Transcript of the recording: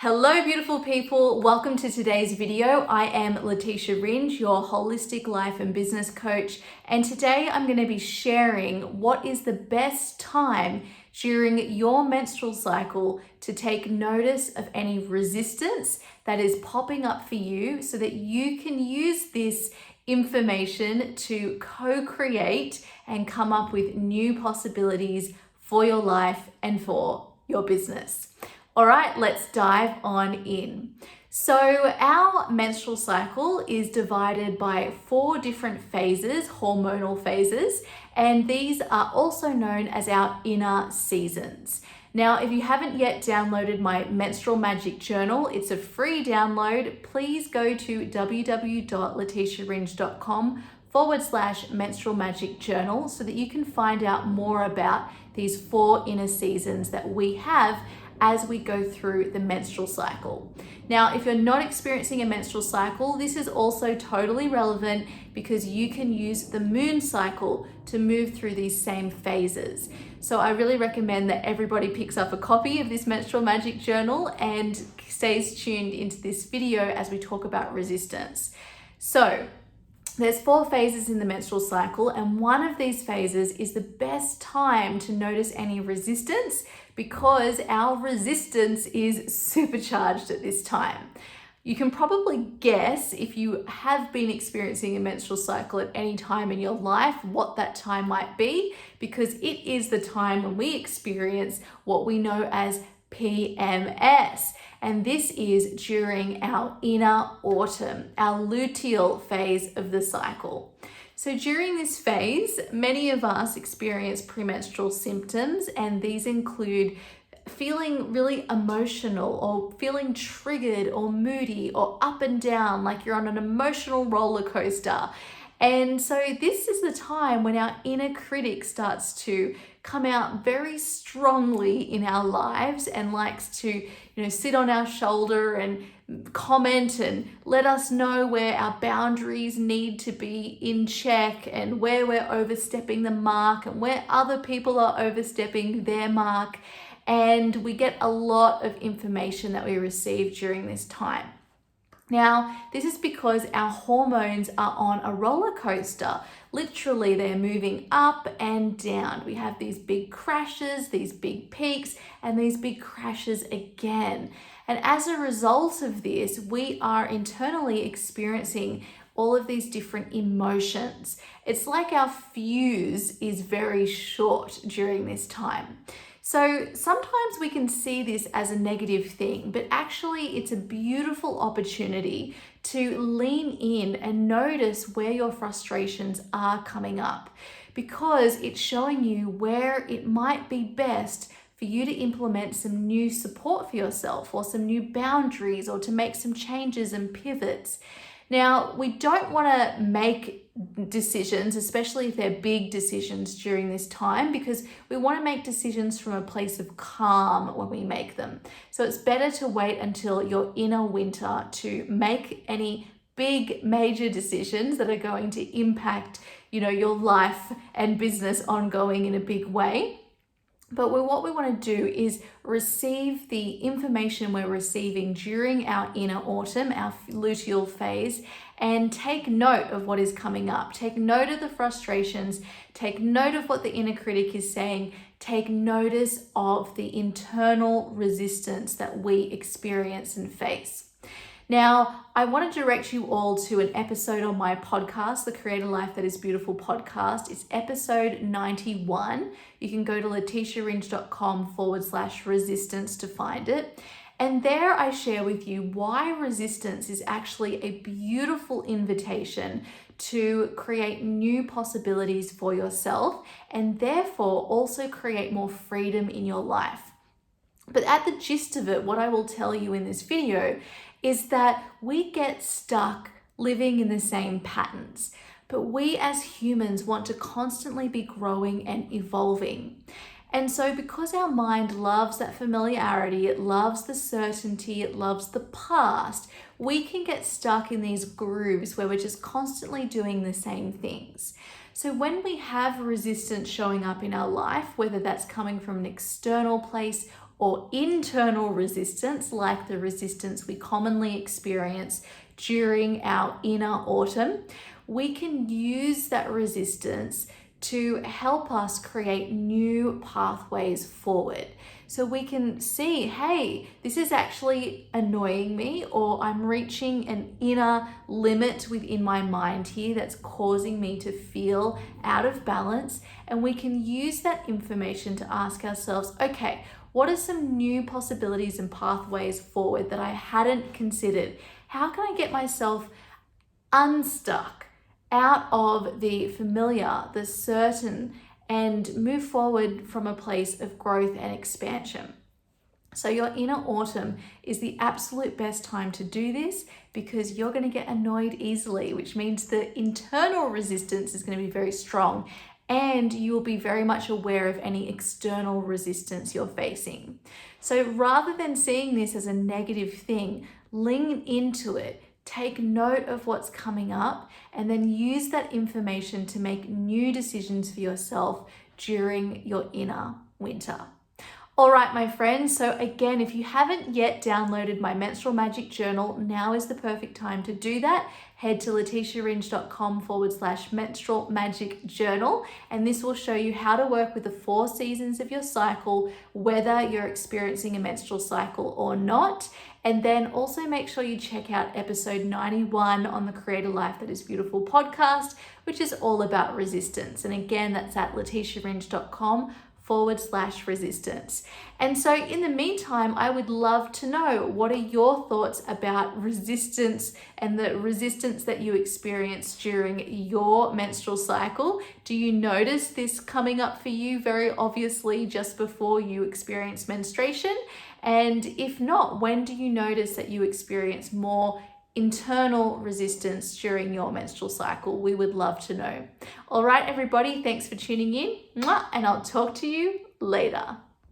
Hello beautiful people, welcome to today's video. I am Leticia Ringe, your holistic life and business coach, and today I'm going to be sharing what is the best time during your menstrual cycle to take notice of any resistance that is popping up for you so that you can use this information to co-create and come up with new possibilities for your life and for your business. All right, let's dive on in. So our menstrual cycle is divided by 4 different phases, hormonal phases, and these are also known as our inner seasons. Now, if you haven't yet downloaded my Menstrual Magic Journal, it's a free download. Please go to www.leticiaringe.com/menstrual magic journal so that you can find out more about these 4 inner seasons that we have as we go through the menstrual cycle. Now, if you're not experiencing a menstrual cycle, this is also totally relevant because you can use the moon cycle to move through these same phases. So I really recommend that everybody picks up a copy of this Menstrual Magic Journal and stays tuned into this video as we talk about resistance. So there's 4 phases in the menstrual cycle, and one of these phases is the best time to notice any resistance because our resistance is supercharged at this time. You can probably guess, if you have been experiencing a menstrual cycle at any time in your life, what that time might be, because it is the time when we experience what we know as PMS. And this is during our inner autumn, our luteal phase of the cycle. So during this phase, many of us experience premenstrual symptoms, and these include feeling really emotional or feeling triggered or moody or up and down, like you're on an emotional roller coaster. And so this is the time when our inner critic starts to come out very strongly in our lives and likes to, sit on our shoulder and comment and let us know where our boundaries need to be in check and where we're overstepping the mark and where other people are overstepping their mark. And we get a lot of information that we receive during this time. Now, this is because our hormones are on a roller coaster. Literally, they're moving up and down. We have these big crashes, these big peaks, and these big crashes again. And as a result of this, we are internally experiencing all of these different emotions. It's like our fuse is very short during this time. So sometimes we can see this as a negative thing, but actually it's a beautiful opportunity to lean in and notice where your frustrations are coming up, because it's showing you where it might be best for you to implement some new support for yourself or some new boundaries or to make some changes and pivots. Now, we don't want to make decisions, especially if they're big decisions during this time, because we want to make decisions from a place of calm when we make them. So it's better to wait until your inner winter to make any big major decisions that are going to impact, your life and business ongoing in a big way. But what we want to do is receive the information we're receiving during our inner autumn, our luteal phase, and take note of what is coming up. Take note of the frustrations, take note of what the inner critic is saying, take notice of the internal resistance that we experience and face. Now, I want to direct you all to an episode on my podcast, the Create a Life That Is Beautiful podcast. It's episode 91. You can go to leticiaringe.com/resistance to find it. And there I share with you why resistance is actually a beautiful invitation to create new possibilities for yourself and therefore also create more freedom in your life. But at the gist of it, what I will tell you in this video is that we get stuck living in the same patterns. But we as humans want to constantly be growing and evolving. And so because our mind loves that familiarity, it loves the certainty, it loves the past, we can get stuck in these grooves where we're just constantly doing the same things. So when we have resistance showing up in our life, whether that's coming from an external place or internal resistance, like the resistance we commonly experience during our inner autumn, we can use that resistance to help us create new pathways forward. So we can see, hey, this is actually annoying me, or I'm reaching an inner limit within my mind here that's causing me to feel out of balance. And we can use that information to ask ourselves, okay, what are some new possibilities and pathways forward that I hadn't considered? How can I get myself unstuck out of the familiar, the certain, and move forward from a place of growth and expansion? So your inner autumn is the absolute best time to do this, because you're going to get annoyed easily, which means the internal resistance is going to be very strong, and you will be very much aware of any external resistance you're facing. So rather than seeing this as a negative thing, lean into it. Take note of what's coming up, and then use that information to make new decisions for yourself during your inner winter. All right, my friends. So again, if you haven't yet downloaded my Menstrual Magic Journal, now is the perfect time to do that. Head to leticiaringe.com/menstrual magic journal, and this will show you how to work with the 4 seasons of your cycle, whether you're experiencing a menstrual cycle or not. And then also make sure you check out episode 91 on the Create a Life That Is Beautiful podcast, which is all about resistance. And again, that's at leticiaringe.com/resistance. And so in the meantime, I would love to know, what are your thoughts about resistance and the resistance that you experience during your menstrual cycle? Do you notice this coming up for you very obviously just before you experience menstruation? And if not, when do you notice that you experience more internal resistance during your menstrual cycle? We would love to know. All right, everybody, thanks for tuning in, and I'll talk to you later.